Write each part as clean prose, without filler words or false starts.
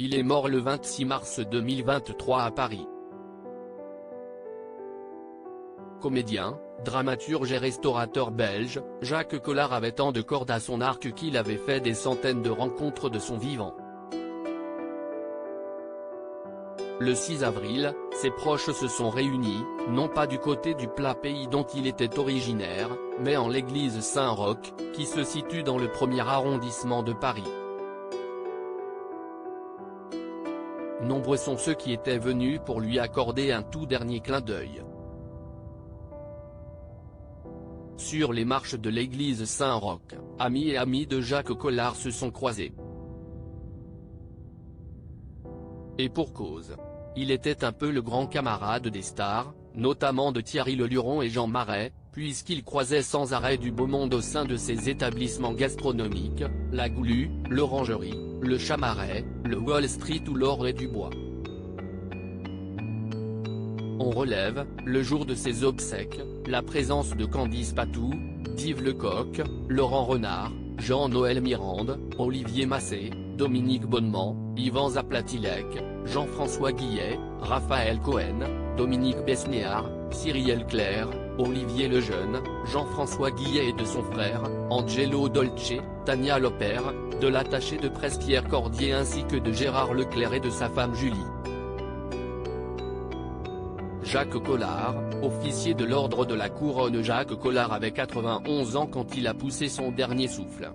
Il est mort le 26 mars 2023 à Paris. Comédien, dramaturge et restaurateur belge, Jacques Collard avait tant de cordes à son arc qu'il avait fait des centaines de rencontres de son vivant. Le 6 avril, ses proches se sont réunis, non pas du côté du plat pays dont il était originaire, mais en l'église Saint-Roch, qui se situe dans le 1er arrondissement de Paris. Nombreux sont ceux qui étaient venus pour lui accorder un tout dernier clin d'œil. Sur les marches de l'église Saint-Roch, amis et amis de Jacques Collard se sont croisés. Et pour cause. Il était un peu le grand camarade des stars, notamment de Thierry Leluron et Jean Marais, puisqu'il croisait sans arrêt du beau monde au sein de ses établissements gastronomiques, la Goulue, l'Orangerie, le Chamaret, le Wall Street ou l'Or et Dubois. On relève, le jour de ses obsèques, la présence de Candice Patou, d'Yves Lecoq, Laurent Renard, Jean-Noël Mirande, Olivier Massé, Dominique Bonnement, Yvan Zaplatilek, Jean-François Guillet, Raphaël Cohen, Dominique Besnéard, Cyrielle Claire, Olivier Lejeune, Jean-François Guillet et de son frère, Angelo Dolce, Tania Lopère, de l'attaché de presse Pierre Cordier ainsi que de Gérard Leclerc et de sa femme Julie. Jacques Collard, officier de l'ordre de la Couronne. Jacques Collard avait 91 ans quand il a poussé son dernier souffle.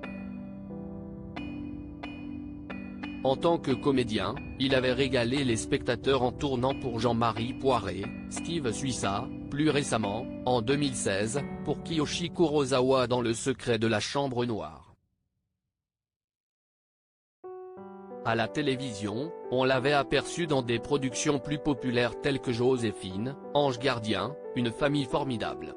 En tant que comédien, il avait régalé les spectateurs en tournant pour Jean-Marie Poiré, Steve Suissa, plus récemment, en 2016, pour Kiyoshi Kurosawa dans Le secret de la chambre noire. À la télévision, on l'avait aperçu dans des productions plus populaires telles que Joséphine, Ange Gardien, Une famille formidable.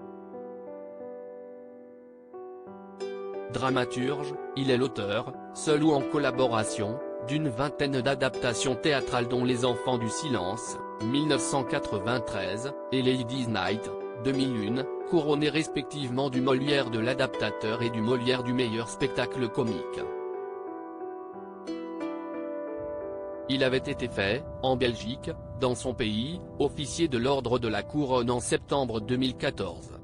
Dramaturge, il est l'auteur, seul ou en collaboration, d'une vingtaine d'adaptations théâtrales dont Les Enfants du Silence, 1993, et Ladies' Night, 2001, couronnés respectivement du Molière de l'adaptateur et du Molière du meilleur spectacle comique. Il avait été fait, en Belgique, dans son pays, officier de l'ordre de la Couronne en septembre 2014.